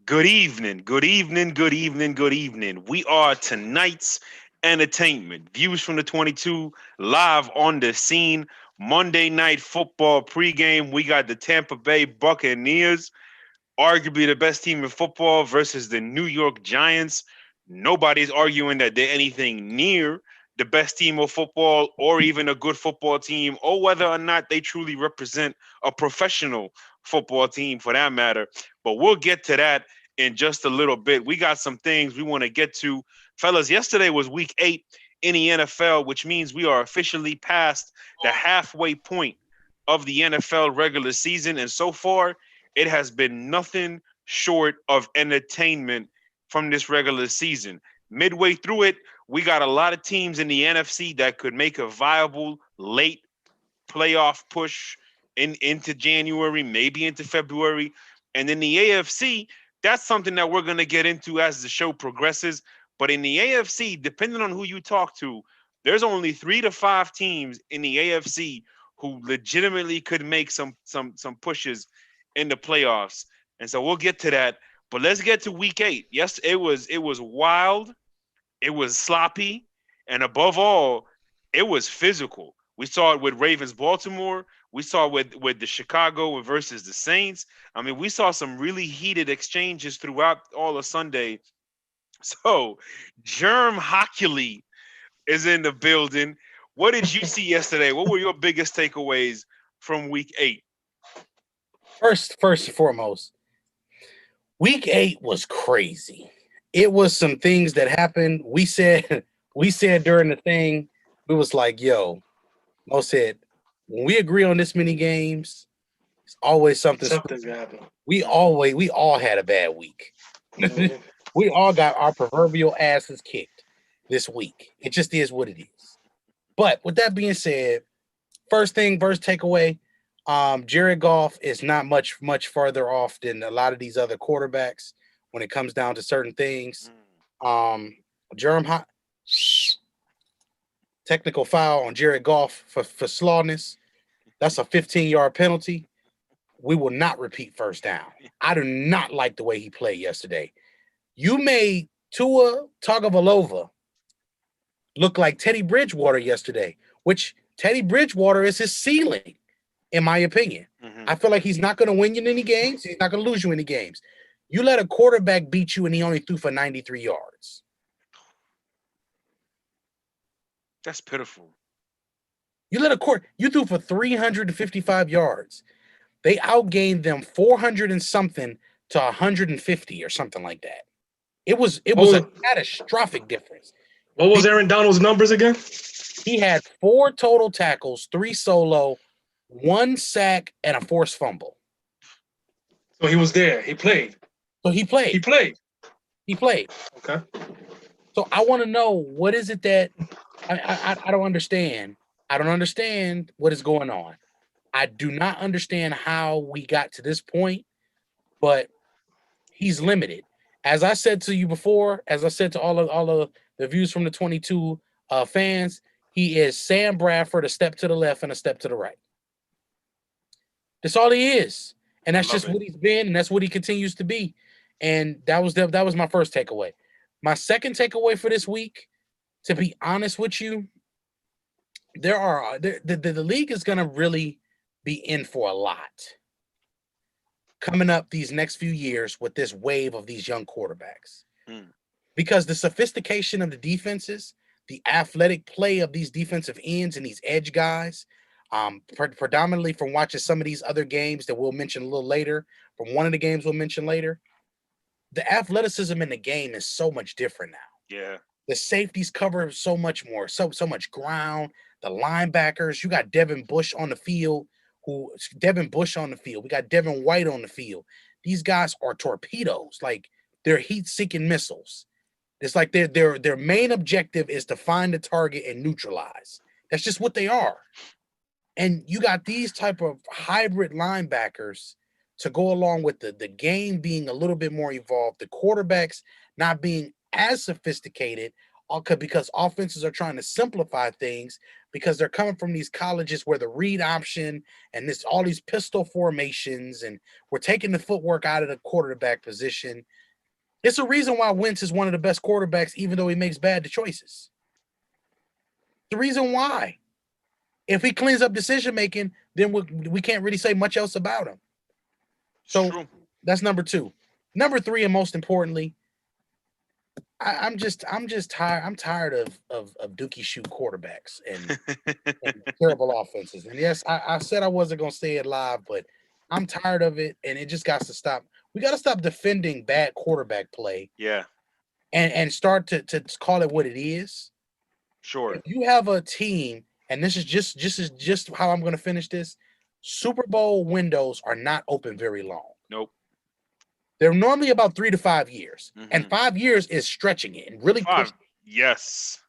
Good evening, good evening, good evening, good evening. We are tonight's entertainment. Views from the 22 live on the scene. Monday night football pregame. We got the Tampa Bay Buccaneers, arguably the best team in football, versus the New York Giants. Nobody's arguing that they're anything near the best team of football or even a good football team, or whether or not they truly represent a professional football team for that matter. But we'll get to that in just a little bit. We got some things we want to get to. Fellas, yesterday was week 8 in the NFL, which means we are officially past the halfway point of the NFL regular season. And so far, it has been nothing short of entertainment from this regular season. Midway through it, we got a lot of teams in the NFC that could make a viable late playoff push into January, maybe into February. And in the AFC, that's something that we're going to get into as the show progresses. But in the AFC, depending on who you talk to, there's only 3 to 5 teams in the AFC who legitimately could make some pushes in the playoffs. And so we'll get to that. But let's get to week 8. Yes, it was wild, it was sloppy, and above all, it was physical. We saw it with Ravens Baltimore. We saw it with the Chicago versus the Saints. I mean, we saw some really heated exchanges throughout all of Sunday. So, Germ Hockley is in the building. What did you see yesterday? What were your biggest takeaways from week 8? First and foremost, week 8 was crazy. It was some things that happened. We said we said during the thing, we was like, yo, Mo said, when we agree on this many games, it's always something Something's special. gonna happen. We all had a bad week. Mhm. We all got our proverbial asses kicked this week. It just is what it is. But with that being said, first takeaway, Jared Goff is not much further off than a lot of these other quarterbacks when it comes down to certain things. Um, Jerem Hot technical foul on Jared Goff for slawness. That's a 15-yard penalty. We will not repeat first down. I do not like the way he played yesterday. You made Tua Tagovailoa look like Teddy Bridgewater yesterday, which Teddy Bridgewater is his ceiling, in my opinion. Mm-hmm. I feel like he's not going to win you any games. He's not going to lose you any games. You let a quarterback beat you, and he only threw for 93 yards. That's pitiful. You threw for 355 yards. They outgained them 400 and something to 150 or something like that. It What was was, a catastrophic difference. what was Aaron Donald's numbers again? He had 4 total tackles, 3 solo, 1 sack, and a forced fumble. So he was there. He played. So he He played. played. He played. Okay. So I want to know, what is it that I don't understand. I don't understand what is going on. I do not understand how we got to this point, but he's limited. As I said to you before, as I said to all of the views from the 22 fans, he is Sam Bradford, a step to the left and a step to the right. That's all he is, and I that's love just it. what he's been, and that's what he continues to be. And that was my first takeaway. My second takeaway for this week, to be honest with you, the league is going to really be in for a lot coming up these next few years with this wave of these young quarterbacks, Mm. because the sophistication of the defenses, the athletic play of these defensive ends and these edge guys, predominantly from watching some of these other games that we'll mention a little later, from one of the games we'll mention later, the athleticism in the game is so much different now. Yeah. The safeties cover so much more, so much ground. The linebackers, you got Devin Bush on the field. We got Devin White on the field. These guys are torpedoes, like they're heat-seeking missiles. It's like their main objective is to find the target and neutralize. That's just what they are. And you got these type of hybrid linebackers to go along with the game being a little bit more evolved, the quarterbacks not being as sophisticated, because offenses are trying to simplify things because they're coming from these colleges where the read option and all these pistol formations, and we're taking the footwork out of the quarterback position. It's a reason why Wentz is one of the best quarterbacks, even though he makes bad choices. The reason why. If he cleans up decision making, then we can't really say much else about him. So that's number 2. Number 3, and most importantly, I'm just tired. I'm tired of dookie shoot quarterbacks and terrible offenses. And yes, I said I wasn't gonna say it live, but I'm tired of it, and it just got to stop. We got to stop defending bad quarterback play. Yeah. And start to call it what it is. Sure. If you have a team, and this is just how I'm gonna finish this. Super Bowl windows are not open very long. Nope. They're normally about 3 to 5 years. And 5 years is stretching it and really pushing it. Yes.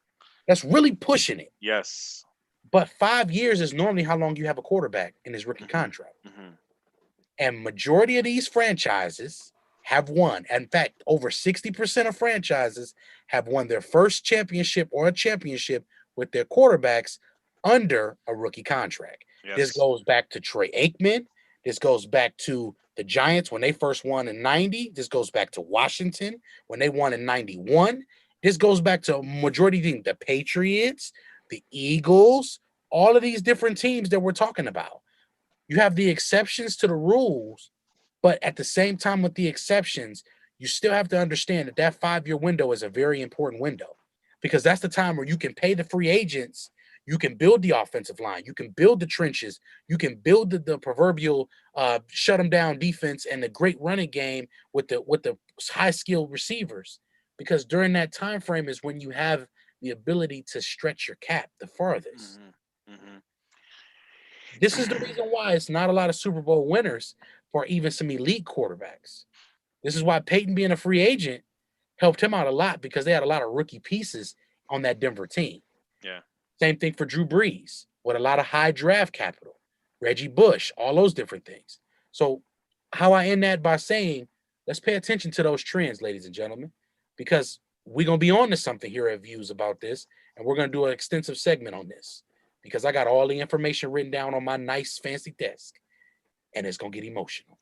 That's really pushing it. Yes. But 5 years is normally how long you have a quarterback in his rookie contract. And majority of these franchises have won. In fact, over 60% of franchises have won their first championship or a championship with their quarterbacks under a rookie contract. Yes. This goes back to Troy Aikman. This goes back to the Giants when they first won in 90. This goes back to Washington when they won in 91. This goes back to a majority of the teams, the Patriots, the Eagles, all of these different teams that we're talking about. You have the exceptions to the rules, but at the same time with the exceptions, you still have to understand that 5-year window is a very important window because that's the time where you can pay the free agents. You can build the offensive line. You can build the trenches. You can build the proverbial shut them down defense and the great running game with the high skilled receivers. Because during that time frame is when you have the ability to stretch your cap the farthest. This is the reason why it's not a lot of Super Bowl winners for even some elite quarterbacks. This is why Peyton being a free agent helped him out a lot because they had a lot of rookie pieces on that Denver team. Yeah. Same thing for Drew Brees with a lot of high draft capital, Reggie Bush, all those different things. So how I end that by saying, let's pay attention to those trends, ladies and gentlemen, because we're going to be on to something here at Views about this, and we're going to do an extensive segment on this because I got all the information written down on my nice fancy desk, and it's going to get emotional.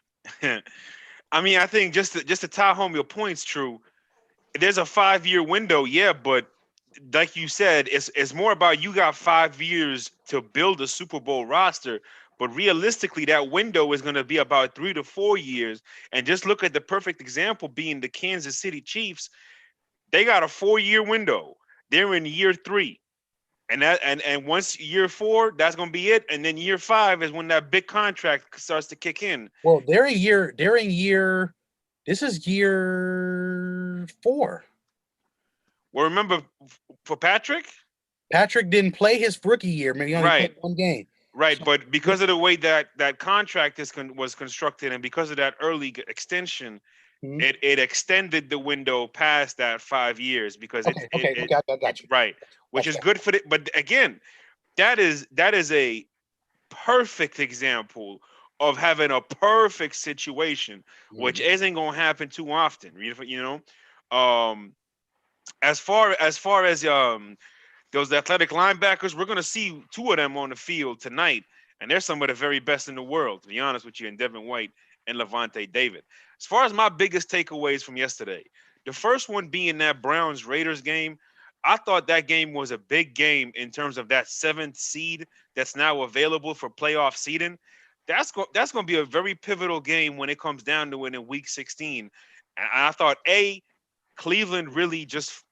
I mean, I think just to tie home your points, True, there's a 5-year window, yeah, but like you said, it's more about you got 5 years to build a Super Bowl roster, but realistically, that window is going to be about 3 to 4 years. And just look at the perfect example being the Kansas City Chiefs. They got a 4-year window. They're in year 3, and once year 4, that's going to be it. And then year 5 is when that big contract starts to kick in. Well, they're in year. This is year 4. Well, remember for Patrick didn't play his rookie year. Maybe he only played one game. Right, so, but because of the way that contract was constructed, and because of that early extension, it extended the window past that 5 years because I got you. Right, which is good for the. But again, that is a perfect example of having a perfect situation, which isn't going to happen too often. You know, as far as those athletic linebackers, we're going to see 2 of them on the field tonight, and they're some of the very best in the world, to be honest with you, and Devin White and Levante David. As far as my biggest takeaways from yesterday, the first one being that Browns-Raiders game, I thought that game was a big game in terms of that 7th seed that's now available for playoff seeding. That's going to be a very pivotal game when it comes down to it in Week 16. And I thought, Cleveland really just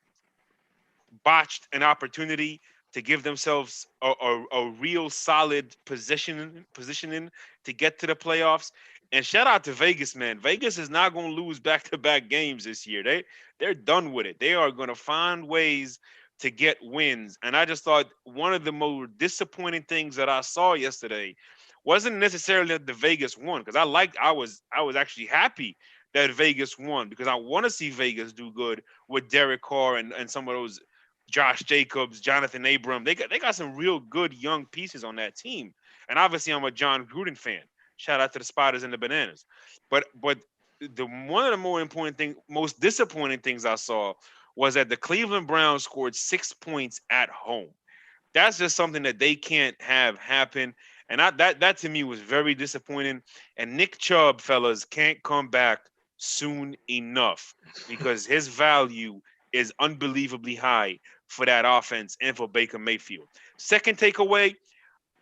botched an opportunity to give themselves a real solid positioning to get to the playoffs. And shout out to Vegas, man. Vegas is not going to lose back-to-back games this year. They're done with it. They are going to find ways to get wins. And I just thought one of the more disappointing things that I saw yesterday wasn't necessarily that the Vegas won, because I was actually happy that Vegas won because I want to see Vegas do good with Derek Carr and some of those Josh Jacobs, Jonathan Abram. They got some real good young pieces on that team. And obviously I'm a John Gruden fan. Shout out to the Spiders and the Bananas. But one of the most disappointing things I saw was that the Cleveland Browns scored 6 points at home. That's just something that they can't have happen. And that to me was very disappointing. And Nick Chubb, fellas, can't come back soon enough because his value is unbelievably high for that offense and for Baker Mayfield. Second takeaway,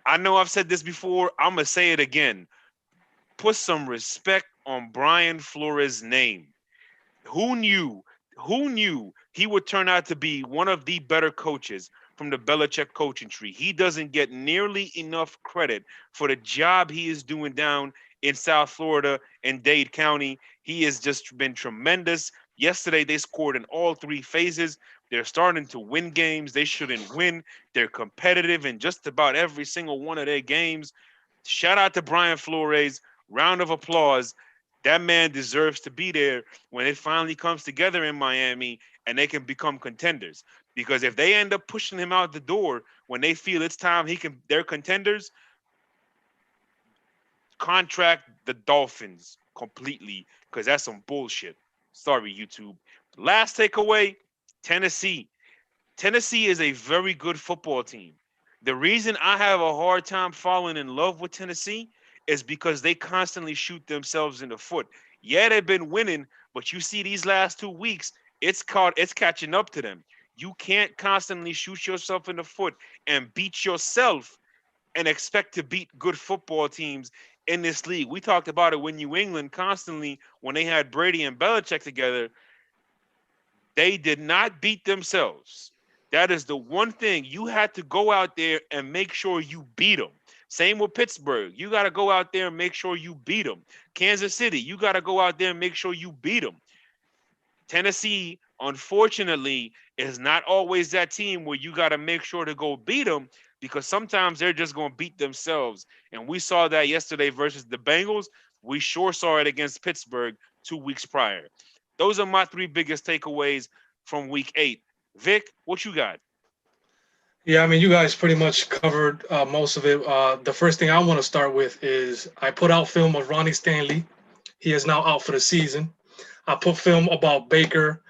I know I've said this before. I'm going to say it again. Put some respect on Brian Flores' name. Who knew? Who knew he would turn out to be one of the better coaches from the Belichick coaching tree? He doesn't get nearly enough credit for the job he is doing down in South Florida and Dade County. He has just been tremendous. Yesterday, they scored in all three phases. They're starting to win games they shouldn't win. They're competitive in just about every single one of their games. Shout out to Brian Flores. Round of applause. That man deserves to be there when it finally comes together in Miami and they can become contenders. Because if they end up pushing him out the door when they feel it's time they're contenders, contract the Dolphins completely because that's some bullshit. Sorry, YouTube. Last takeaway, Tennessee. Tennessee is a very good football team. The reason I have a hard time falling in love with Tennessee is because they constantly shoot themselves in the foot. Yeah, they've been winning, but you see these last 2 weeks, it's catching up to them. You can't constantly shoot yourself in the foot and beat yourself and expect to beat good football teams in this league. We talked about it when New England constantly, when they had Brady and Belichick together, they did not beat themselves. That is the one thing. You had to go out there and make sure you beat them. Same with Pittsburgh. You got to go out there and make sure you beat them. Kansas City, you got to go out there and make sure you beat them. Tennessee, unfortunately, is not always that team where you got to make sure to go beat them because sometimes they're just going to beat themselves. And we saw that yesterday versus the Bengals. We sure saw it against Pittsburgh 2 weeks prior. Those are my three biggest takeaways from week 8. Vic, what you got? Yeah, I mean, you guys pretty much covered most of it. The first thing I want to start with is I put out film of Ronnie Stanley. He is now out for the season. I put film about Baker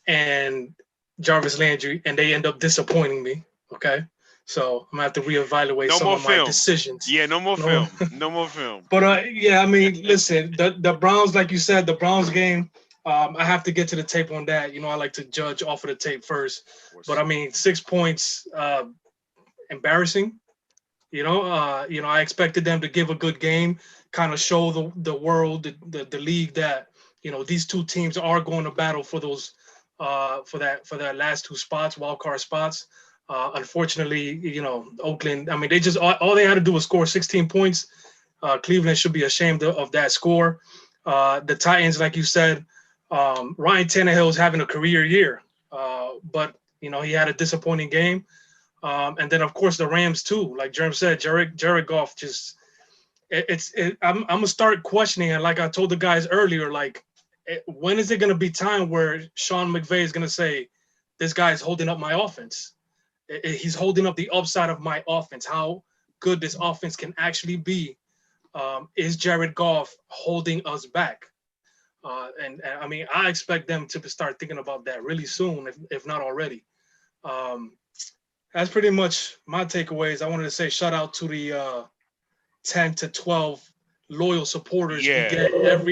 and Jarvis Landry, and they end up disappointing me. Okay, so I'm gonna have to reevaluate some of my decisions. Yeah, no more film. No more film. But yeah, I mean, listen, the Browns, like you said, the Browns game. I have to get to the tape on that. You know, I like to judge off of the tape first. But I mean, 6 points, embarrassing. You know, I expected them to give a good game, kind of show the world, the league that these two teams are going to battle for those for that last 2 spots, wild card spots. Unfortunately, Oakland. I mean, they just all they had to do was score 16 points. Cleveland should be ashamed of that score. The Titans, like you said. Ryan Tannehill is having a career year, but he had a disappointing game, and then of course the Rams too. Like Jerm said, Jared Goff just I'm gonna start questioning it. Like I told the guys earlier, like when is it gonna be time where Sean McVay is gonna say this guy is holding up my offense? He's holding up the upside of my offense. How good this offense can actually be? Is Jared Goff holding us back? And I mean, I expect them to start thinking about that really soon, if not already. That's pretty much my takeaways. I wanted to say shout out to the 10 to 12 loyal supporters. Yeah.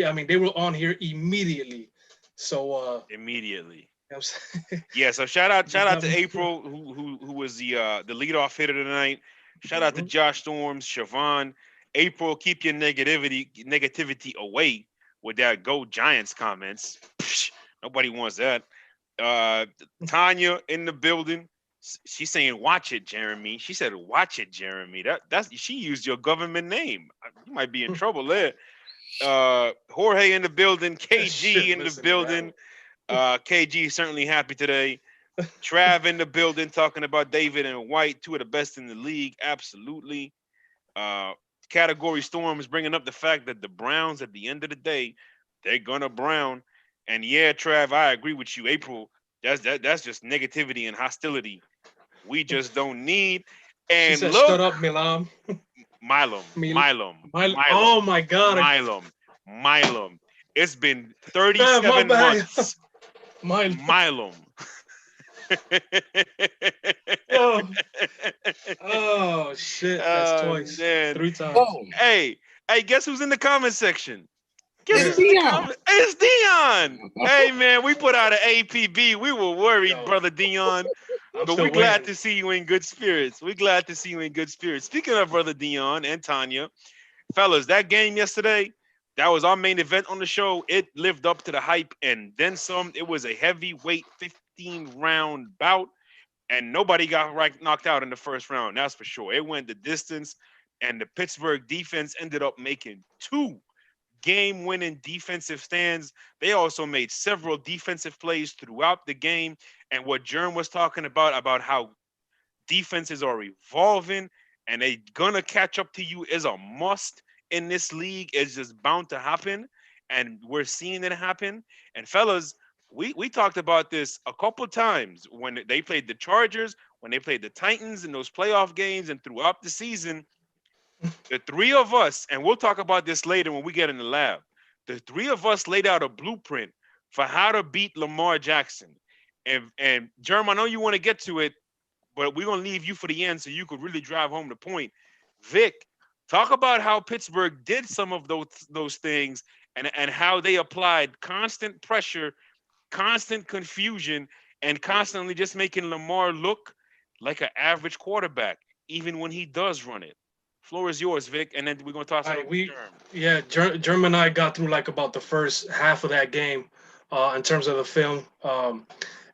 I mean, they were on here immediately. So immediately. You know yeah. So shout out to April, who was the leadoff hitter tonight. Shout out to Josh Storms, Siobhan. April, keep your negativity away. With that Go Giants comments. Psh, nobody wants that. Tanya in the building. She's saying, watch it, Jeremy. She said, watch it, Jeremy. That's she used your government name. You might be in trouble there. Jorge in the building. KG in the building. KG certainly happy today. Trav in the building talking about David and White, 2 of the best in the league. Absolutely. Category Storm is bringing up the fact that the Browns, at the end of the day, they're gonna Brown. And yeah, Trav, I agree with you. April, that's just negativity and hostility. We just don't need. And she said, look, shut up, Milam. Milam. Oh my God. Milam. It's been 37 months. Milam. Yo. Oh shit, that's Oh twice, man. 3 times. Boom. Hey, guess who's in the comment section? Guess It's who's in Yeah. the Dion. comment? It's Dion. Hey man, we put out an APB. We were worried, Yo, brother Dion. I'm But we're still glad waiting. to see you in good spirits. We're glad to see you in good spirits. Speaking of brother Dion and Tanya, fellas, that game yesterday, that was our main event on the show. It lived up to the hype and then some. It was a heavyweight 15-round bout, and nobody got knocked out in the first round. That's for sure. It went the distance, and the Pittsburgh defense ended up making two game-winning defensive stands. They also made several defensive plays throughout the game. And what Jerm was talking about how defenses are evolving and they gonna catch up to you is a must in this league. It's just bound to happen, and we're seeing it happen. And fellas, we talked about this a couple times when they played the Chargers, when they played the Titans in those playoff games, and throughout the season. The three of us, and we'll talk about this later when we get in the lab. The three of us laid out a blueprint for how to beat Lamar Jackson. And Jerm, I know you want to get to it, but we're gonna leave you for the end so you could really drive home the point. Vic, talk about how Pittsburgh did some of those things and how they applied constant pressure, constant confusion, and constantly just making Lamar look like an average quarterback, even when he does run it. Floor is yours, Vic, and then we're gonna toss it over to Jerm. German and I got through like about the first half of that game, in terms of the film.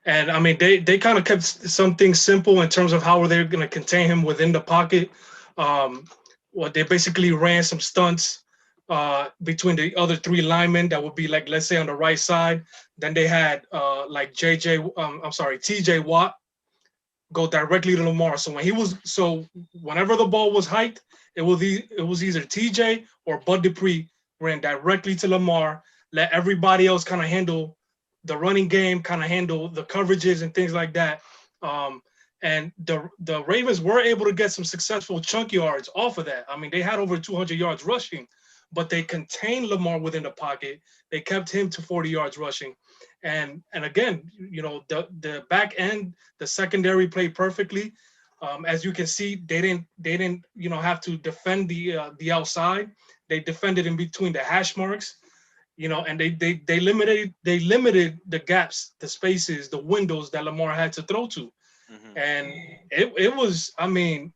And I mean, they kind of kept some things simple in terms of how they going to contain him within the pocket. Um, what they basically ran some stunts between the other three linemen that would be like, let's say on the right side. Then they had like TJ Watt go directly to Lamar. So whenever the ball was hiked, it was either TJ or Bud Dupree ran directly to Lamar, let everybody else kind of handle the running game, kind of handle the coverages and things like that. And the Ravens were able to get some successful chunk yards off of that. I mean, they had over 200 yards rushing, but they contained Lamar within the pocket. They kept him to 40 yards rushing. And again, the back end, the secondary played perfectly. As you can see, they didn't have to defend the outside. They defended in between the hash marks, and they limited the gaps, the spaces, the windows that Lamar had to throw to. Mm-hmm. And it was, I mean,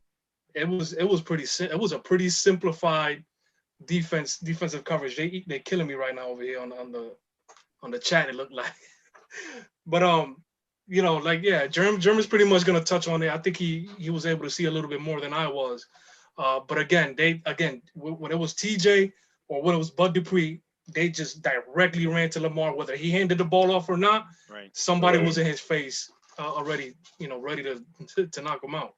it was a pretty simplified defensive coverage. They killing me right now over here on the chat. It looked like, but Germ is pretty much gonna touch on it. I think he was able to see a little bit more than I was. But again, when it was TJ or when it was Bud Dupree, they just directly ran to Lamar, whether he handed the ball off or not. Right. Somebody was in his face already, ready to knock him out.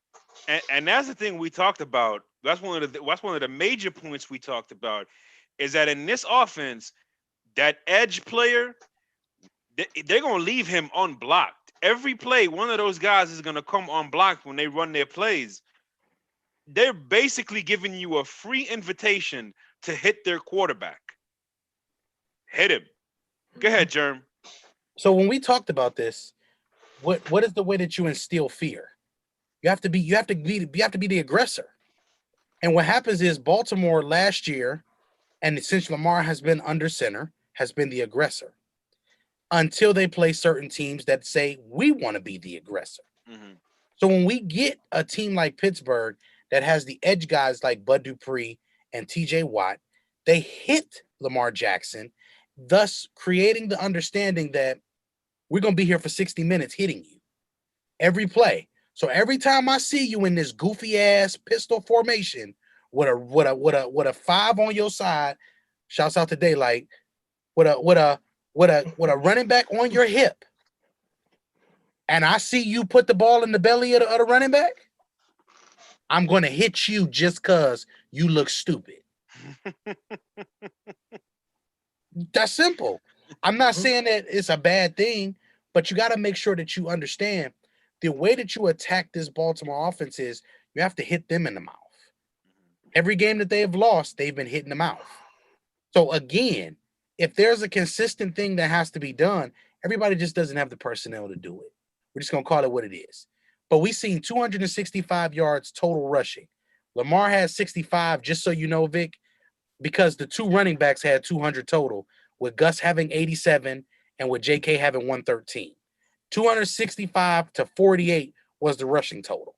And that's the thing we talked about. That's one of the major points we talked about, is that in this offense, that edge player, they're gonna leave him unblocked. Every play, one of those guys is gonna come unblocked when they run their plays. They're basically giving you a free invitation to hit their quarterback. Hit him. Go ahead, Germ. So when we talked about this, what is the way that you instill fear? You have to be the aggressor. And what happens is Baltimore last year, and since Lamar has been under center, has been the aggressor until they play certain teams that say we want to be the aggressor. Mm-hmm. So when we get a team like Pittsburgh that has the edge guys like Bud Dupree and TJ Watt, they hit Lamar Jackson, thus creating the understanding that we're going to be here for 60 minutes hitting you every play. So every time I see you in this goofy ass pistol formation with a 5 on your side, shouts out to Daylight, with a running back on your hip, and I see you put the ball in the belly of the running back, I'm going to hit you just because you look stupid. That's simple. I'm not saying that it's a bad thing, but you got to make sure that you understand the way that you attack this Baltimore offense is you have to hit them in the mouth. Every game that they have lost, they've been hitting the mouth. So again, if there's a consistent thing that has to be done, everybody just doesn't have the personnel to do it. We're just going to call it what it is. But we've seen 265 yards total rushing. Lamar has 65, just so you know, Vic, because the two running backs had 200 total, with Gus having 87 and with JK having 113. 265 to 48 was the rushing total.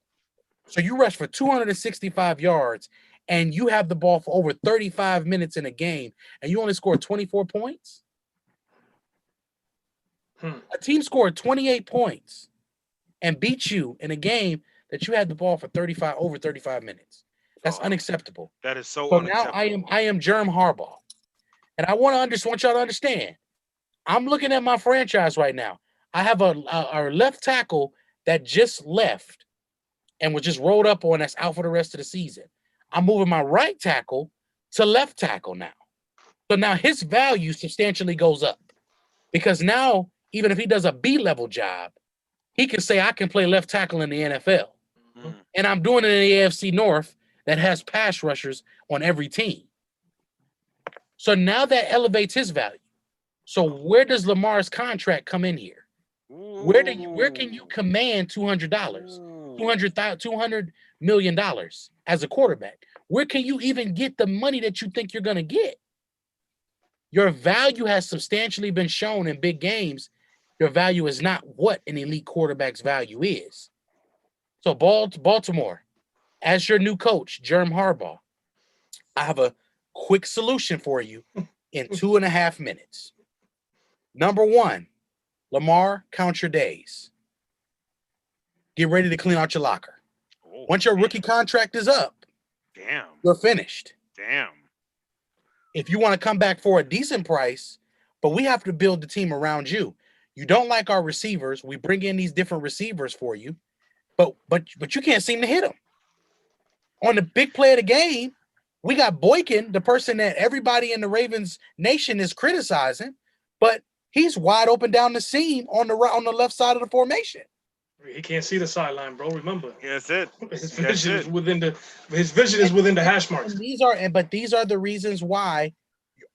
So you rush for 265 yards and you have the ball for over 35 minutes in a game and you only scored 24 points? A team scored 28 points and beat you in a game that you had the ball for over 35 minutes. That's unacceptable. That is so unacceptable. Now I am Germ Harbaugh. And I want y'all to understand. I'm looking at my franchise right now. I have a left tackle that just left and was just rolled up on that's out for the rest of the season. I'm moving my right tackle to left tackle now. So now his value substantially goes up because now, even if he does a B-level job, he can say, I can play left tackle in the NFL. Mm-hmm. And I'm doing it in the AFC North that has pass rushers on every team. So now that elevates his value. So where does Lamar's contract come in here? Where can you command $200, $200 million as a quarterback? Where can you even get the money that you think you're going to get? Your value has substantially been shown in big games. Your value is not what an elite quarterback's value is. So Baltimore, as your new coach, Germ Harbaugh, I have a quick solution for you in 2.5 minutes. Number one, Lamar, count your days. Get ready to clean out your locker. Once your rookie contract is up, you're finished. If you want to come back for a decent price, but we have to build the team around you. You don't like our receivers. We bring in these different receivers for you, but you can't seem to hit them. On the big play of the game, we got Boykin, the person that everybody in the Ravens nation is criticizing, but he's wide open down the seam on the left side of the formation. He can't see the sideline, bro. Remember. Yeah, that's it. His vision is within the hash marks. And these are the reasons why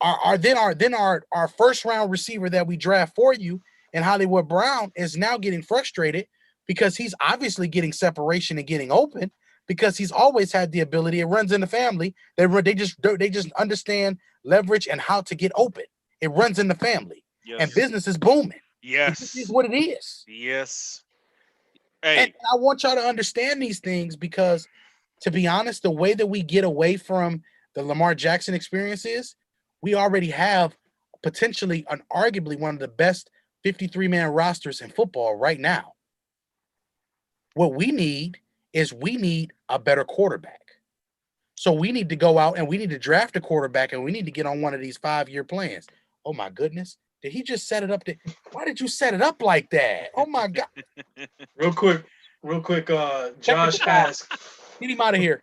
our first round receiver that we draft for you and Hollywood Brown is now getting frustrated because he's obviously getting separation and getting open because he's always had the ability. It runs in the family. They just understand leverage and how to get open. It runs in the family. Yes. And business is booming. Yes. This is what it is. Yes. Hey. And I want y'all to understand these things because, to be honest, the way that we get away from the Lamar Jackson experience is we already have potentially and arguably one of the best 53-man rosters in football right now. What we need is a better quarterback. So we need to go out and we need to draft a quarterback and we need to get on one of these 5-year plans. Oh, my goodness. Did he just set it up? Why did you set it up like that? Oh, my God. Real quick, Josh asked. Get him out of here.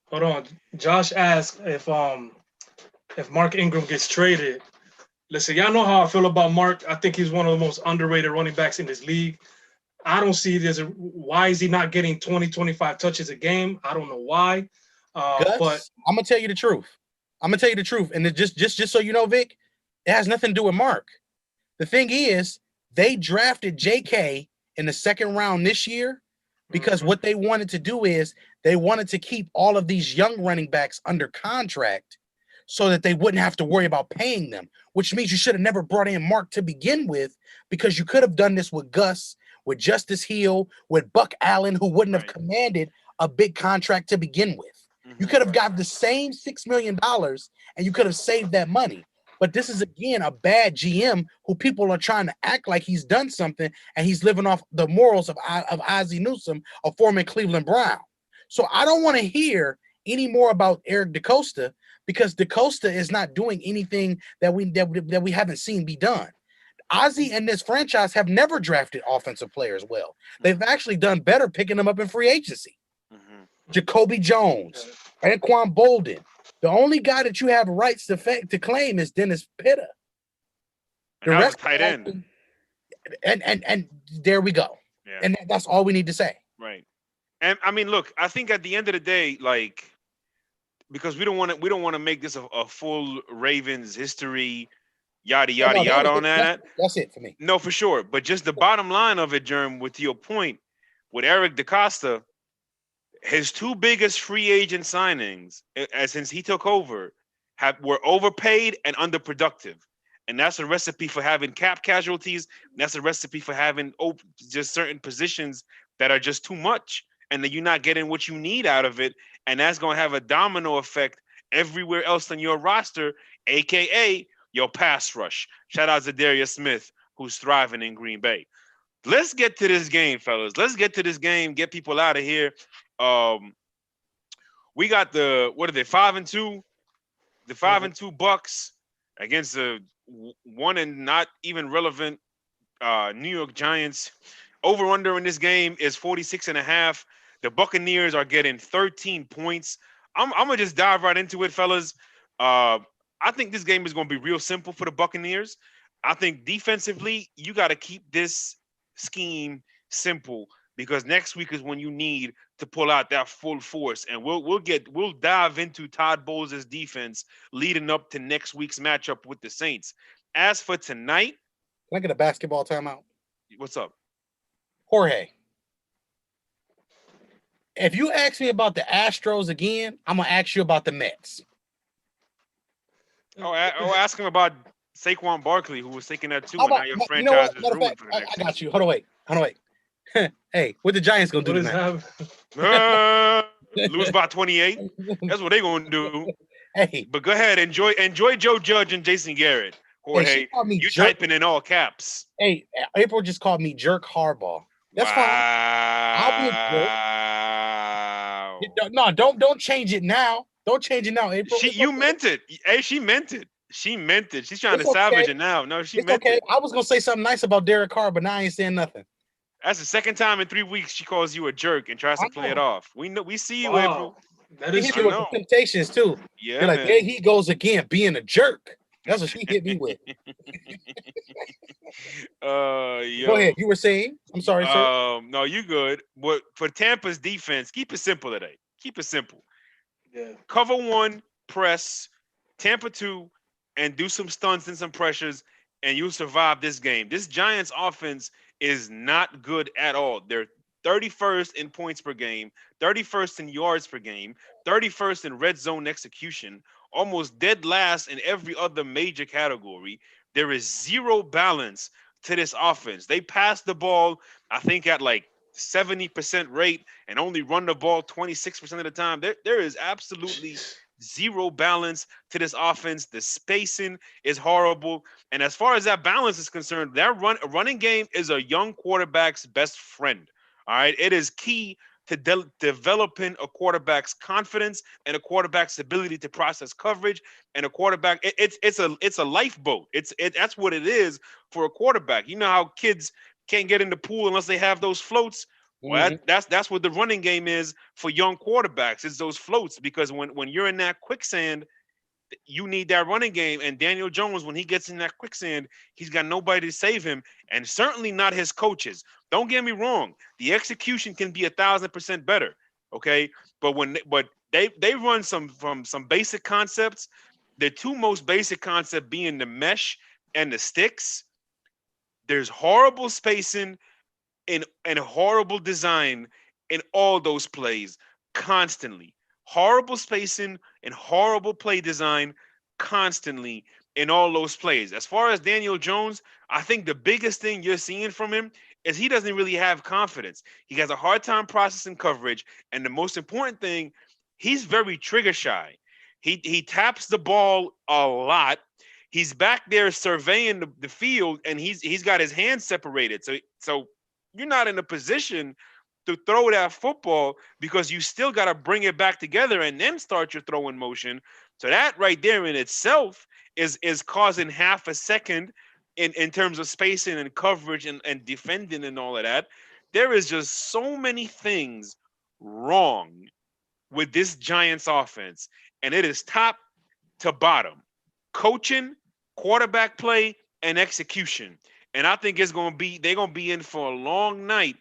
Hold on. Josh asked if Mark Ingram gets traded. Listen, y'all know how I feel about Mark. I think he's one of the most underrated running backs in this league. I don't see it why is he not getting 20, 25 touches a game? I don't know why. But I'm going to tell you the truth. And just so you know, Vic, it has nothing to do with Mark. The thing is, they drafted JK in the second round this year because what they wanted to do is they wanted to keep all of these young running backs under contract so that they wouldn't have to worry about paying them, which means you should have never brought in Mark to begin with because you could have done this with Gus, with Justice Hill, with Buck Allen, who wouldn't have commanded a big contract to begin with. You could have got the same $6 million and you could have saved that money. But this is, again, a bad GM who people are trying to act like he's done something and he's living off the morals of Ozzie Newsome, a former Cleveland Brown. So I don't want to hear any more about Eric DeCosta because DeCosta is not doing anything that we haven't seen be done. Ozzie and this franchise have never drafted offensive players well. They've actually done better picking them up in free agency. Jacoby Jones, Anquan Bolden. The only guy that you have rights to claim is Dennis Pitta. The rest tight end. And there we go. Yeah. And that's all we need to say. Right. And I mean, look, I think at the end of the day, like, because we don't want to make this a full Ravens history, yada Yeah, yada no, yada on that. That's it for me. No, for sure. But just the bottom line of it, Germ, with your point, with Eric DaCosta, his two biggest free agent signings, since he took over, were overpaid and underproductive. And that's a recipe for having cap casualties. That's a recipe for having just certain positions that are just too much, and that you're not getting what you need out of it. And that's going to have a domino effect everywhere else on your roster, aka your pass rush. Shout out to Darius Smith, who's thriving in Green Bay. Let's get to this game, fellas. Let's get to this game. Get people out of here. We got the 5-2, the 5-2 Bucs against the one and not even relevant New York Giants. Over under in this game is 46.5. The Buccaneers are getting 13 points. I'm gonna just dive right into it, fellas. I think this game is gonna be real simple for the Buccaneers. I think defensively, you got to keep this scheme simple, because next week is when you need to pull out that full force, and we'll dive into Todd Bowles' defense leading up to next week's matchup with the Saints. As for tonight, can I get a basketball timeout? What's up, Jorge? If you ask me about the Astros again, I'm gonna ask you about the Mets. Ask him about Saquon Barkley, who was taking that too, and now your franchise is ruined for the next. I got you. Hold on, wait. Hey, what the Giants gonna do tonight? Lose by 28. That's what they're gonna do. Hey, but go ahead, enjoy Joe Judge and Jason Garrett. Jorge, you typing in all caps. Hey, April just called me Jerk Harbaugh. That's fine. I'll be a jerk. No, don't change it now. Don't change it now, April. You meant it. Hey, she meant it. She meant it. She's trying to salvage it now. No, she meant it. I was gonna say something nice about Derek Carr, but now I ain't saying nothing. That's the second time in 3 weeks she calls you a jerk and tries to play it off. We know. We see you, April. That is true. With Temptations too. Yeah, you're like, there he goes again, being a jerk. That's what she hit me with. Go ahead. You were saying? I'm sorry, sir. No, you good. But for Tampa's defense, keep it simple today. Keep it simple. Yeah. Cover 1, press, Tampa 2, and do some stunts and some pressures, and you'll survive this game. This Giants offense is not good at all. They're 31st in points per game, 31st in yards per game, 31st in red zone execution, almost dead last in every other major category. There is zero balance to this offense. They pass the ball, I think, at like 70% rate and only run the ball 26% of the time. There is absolutely zero balance to this offense. The spacing is horrible. And as far as that balance is concerned, that running game is a young quarterback's best friend. All right. It is key to developing a quarterback's confidence and a quarterback's ability to process coverage. And a quarterback, it's a lifeboat. That's what it is for a quarterback. You know how kids can't get in the pool unless they have those floats. Well, that's what the running game is for young quarterbacks. It's those floats, because when you're in that quicksand, you need that running game. And Daniel Jones, when he gets in that quicksand, he's got nobody to save him, and certainly not his coaches. Don't get me wrong. The execution can be 1,000% better. Okay. But they run from some basic concepts. The two most basic concepts being the mesh and the sticks. There's horrible spacing and horrible design in all those plays constantly. Horrible spacing and horrible play design constantly in all those plays. As far as Daniel Jones, I think the biggest thing you're seeing from him is he doesn't really have confidence. He has a hard time processing coverage. And the most important thing, he's very trigger shy. He taps the ball a lot. He's back there surveying the field, and he's got his hands separated. So you're not in a position to throw that football, because you still got to bring it back together and then start your throwing motion. So that right there in itself is causing half a second in terms of spacing and coverage and defending and all of that. There is just so many things wrong with this Giants offense, and it is top to bottom. Coaching, quarterback play, and execution. And I think they're going to be in for a long night,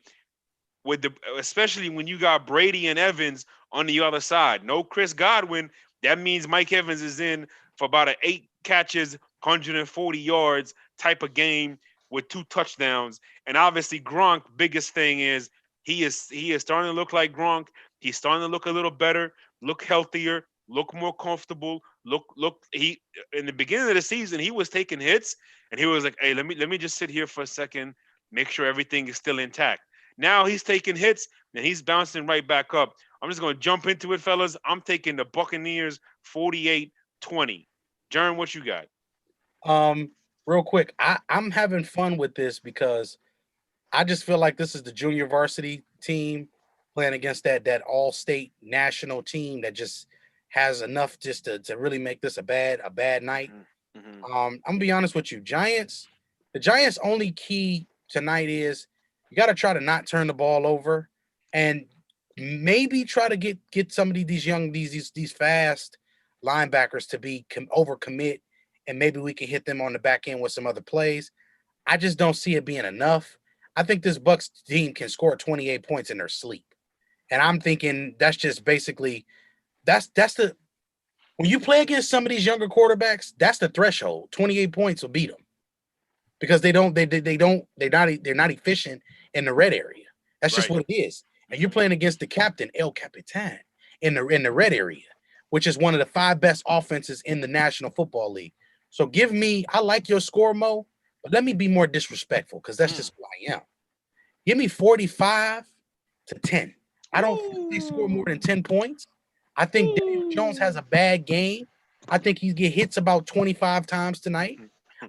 especially when you got Brady and Evans on the other side. No Chris Godwin. That means Mike Evans is in for about 8 catches, 140 yards type of game with 2 touchdowns. And obviously Gronk, biggest thing is he is starting to look like Gronk. He's starting to look a little better, look healthier, look more comfortable. Look. He in the beginning of the season he was taking hits, and he was like, "Hey, let me just sit here for a second, make sure everything is still intact." Now he's taking hits and he's bouncing right back up. I'm just going to jump into it, fellas. I'm taking the Buccaneers 48-20. Jern, what you got? Real quick, I'm having fun with this because I just feel like this is the junior varsity team playing against that all-state national team that just has enough just to really make this a bad night. Mm-hmm. I'm gonna be honest with you, the Giants' only key tonight is you got to try to not turn the ball over and maybe try to get some of these fast linebackers to be overcommit, and maybe we can hit them on the back end with some other plays. I just don't see it being enough. I think this Bucs team can score 28 points in their sleep. And I'm thinking that's just basically that's the when you play against some of these younger quarterbacks, that's the threshold. 28 points will beat them because they're not efficient in the red area. That's just Right. what it is. And you're playing against the captain, El Capitan, in the red area, which is one of the 5 best offenses in the National Football League. So I like your score, Mo, but let me be more disrespectful because that's just who I am. Give me 45-10. I don't think they score more than 10 points. I think Daniel Jones has a bad game. I think he get hits about 25 times tonight.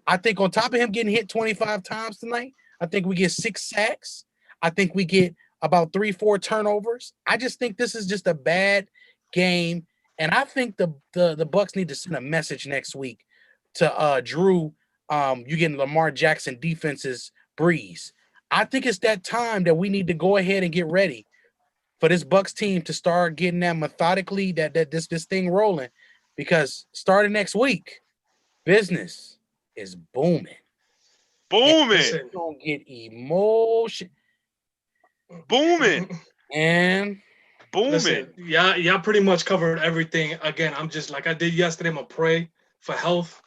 I think on top of him getting hit 25 times tonight, I think we get 6 sacks. I think we get about 3-4 turnovers. I just think this is just a bad game. And I think the Bucs need to send a message next week to Drew. You getting Lamar Jackson defenses breeze. I think it's that time that we need to go ahead and get ready for this Bucs team to start getting that methodically, that this thing rolling, because starting next week, business is booming. Booming. It's gonna get emotion. Booming. And booming. Listen, y'all pretty much covered everything. Again, I'm just like I did yesterday. I'm gonna pray for health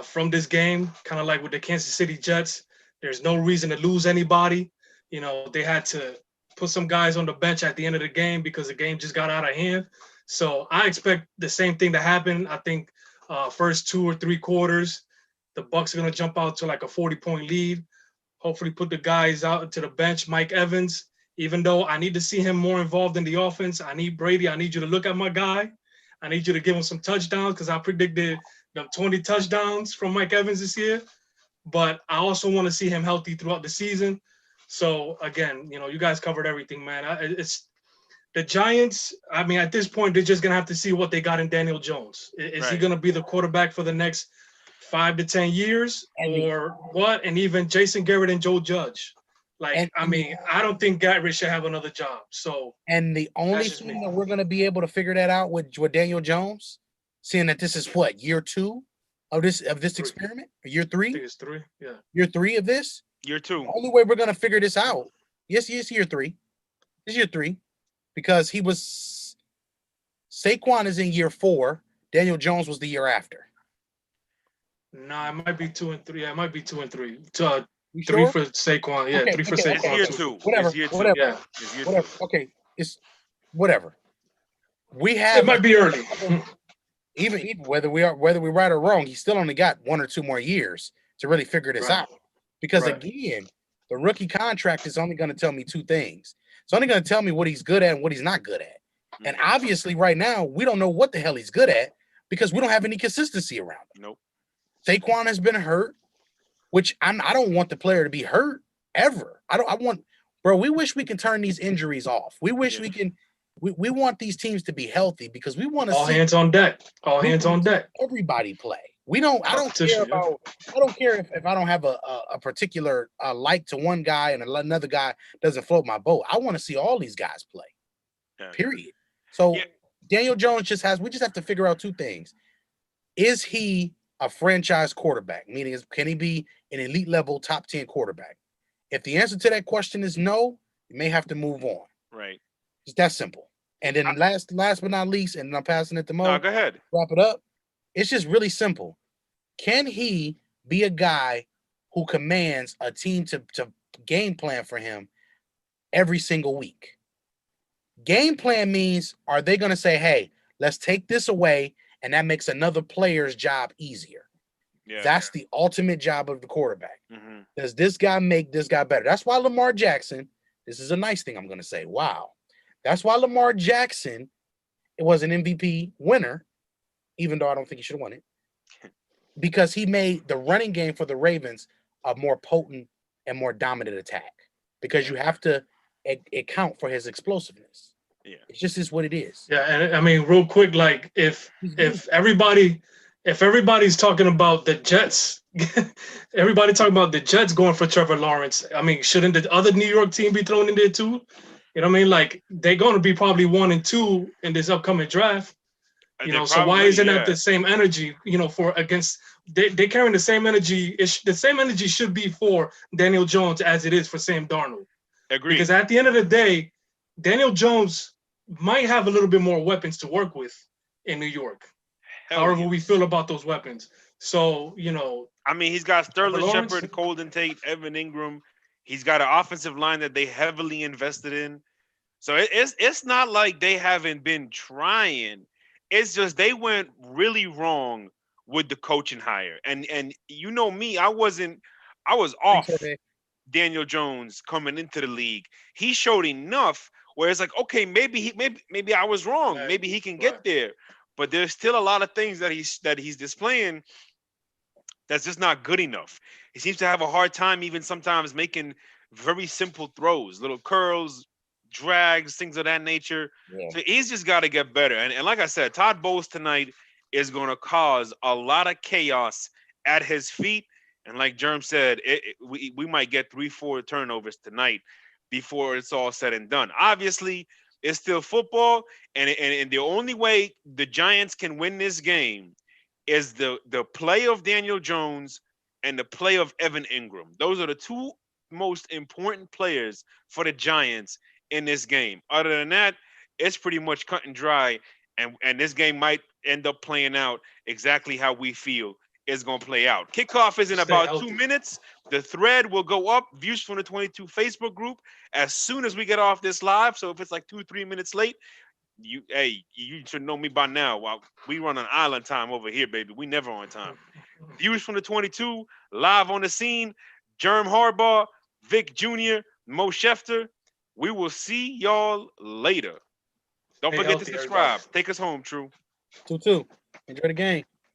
from this game, kind of like with the Kansas City Jets. There's no reason to lose anybody. You know, they had to put some guys on the bench at the end of the game because the game just got out of hand. So I expect the same thing to happen. I think first 2 or 3 quarters, the Bucs are gonna jump out to like a 40-point lead. Hopefully, put the guys out to the bench. Mike Evans, even though I need to see him more involved in the offense, I need Brady. I need you to look at my guy. I need you to give him some touchdowns because I predicted the 20 touchdowns from Mike Evans this year. But I also want to see him healthy throughout the season. So again, you know, you guys covered everything, man. It's the Giants. I mean, at this point, they're just gonna have to see what they got in Daniel Jones. Is he gonna be the quarterback for the next 5 to 10 years, or what? And even Jason Garrett and Joe Judge. Like, I mean, I don't think Garrett should have another job. So, and the only thing that we're gonna be able to figure that out with Daniel Jones, seeing that this is what, year 2 of this experiment, or year 3? I think it's 3. Yeah, year 3 of this. Year 2. The only way we're gonna figure this out, yes, year 3. It's year 3 because Saquon is in year 4. Daniel Jones was the year after. Nah, it might be 2 and 3. Yeah, it might be 2 and 3. 3 sure? for Saquon. Yeah, okay, 3 for okay, Saquon. It's year 2. Whatever. It's year 2. Whatever. Yeah. It's year whatever. 2. Okay, it's whatever. We have. It might be early. even whether we're right or wrong, he's still only got 1 or 2 more years to really figure this out. Because again, the rookie contract is only going to tell me 2 things. It's only going to tell me what he's good at and what he's not good at. And obviously, right now, we don't know what the hell he's good at because we don't have any consistency around him. Nope. Saquon has been hurt, which I don't want the player to be hurt ever. We wish we can turn these injuries off. We wish we can. We want these teams to be healthy because we want to all hands on deck. All hands on deck. Everybody play. I don't care if I don't have a particular like to one guy and another guy doesn't float my boat. I want to see all these guys play. Yeah. Period. So Daniel Jones we just have to figure out 2 things. Is he a franchise quarterback? Meaning, can he be an elite level top 10 quarterback? If the answer to that question is no, you may have to move on. Right. It's that simple. And then last but not least, and I'm passing it to Mo. No, go ahead. Wrap it up. It's just really simple. Can he be a guy who commands a team to game plan for him every single week? Game plan means, are they going to say, hey, let's take this away, and that makes another player's job easier? Yeah. That's the ultimate job of the quarterback. Mm-hmm. Does this guy make this guy better? That's why Lamar Jackson, this is a nice thing I'm going to say. Wow. That's why Lamar Jackson was an MVP winner, even though I don't think he should have won it, because he made the running game for the Ravens a more potent and more dominant attack, because you have to account for his explosiveness. Yeah, it just is what it is. Yeah, and I mean, real quick, like if everybody's talking about the Jets, everybody talking about the Jets going for Trevor Lawrence, I mean, shouldn't the other New York team be thrown in there too? You know what I mean? Like, they're going to be probably 1 and 2 in this upcoming draft. You know, so why isn't that the same energy? You know, for against they're carrying the same energy. The same energy should be for Daniel Jones as it is for Sam Darnold. Agreed. Because at the end of the day, Daniel Jones might have a little bit more weapons to work with in New York. However we feel about those weapons. So, you know. I mean, he's got Sterling Shepard, Golden Tate, Evan Ingram. He's got an offensive line that they heavily invested in. So it's not like they haven't been trying. It's just they went really wrong with the coaching hire. And you know me, I was off Daniel Jones coming into the league. He showed enough where it's like, okay, maybe I was wrong. Maybe he can get there. But there's still a lot of things that he's displaying that's just not good enough. He seems to have a hard time even sometimes making very simple throws, little curls, drags, things of that nature. Yeah. So he's just got to get better. And like I said, Todd Bowles tonight is going to cause a lot of chaos at his feet. And like Germ said, we might get 3-4 turnovers tonight before it's all said and done. Obviously, it's still football, and the only way the Giants can win this game is the play of Daniel Jones and the play of Evan Ingram. Those are the two most important players for the Giants in this game. Other than that, it's pretty much cut and dry, and this game might end up playing out exactly how we feel is going to play out. Kickoff is in about 2 minutes. The thread will go up, Views from the 22 Facebook group, as soon as we get off this live. So if it's like 2-3 minutes late, you should know me by now. Well, we run on island time over here, baby. We never on time. Views from the 22, live on the scene. Germ Harbaugh, Vic Jr., Mo Schefter. We will see y'all later. Don't forget to subscribe. Everybody. Take us home, True. 2-2. Enjoy the game.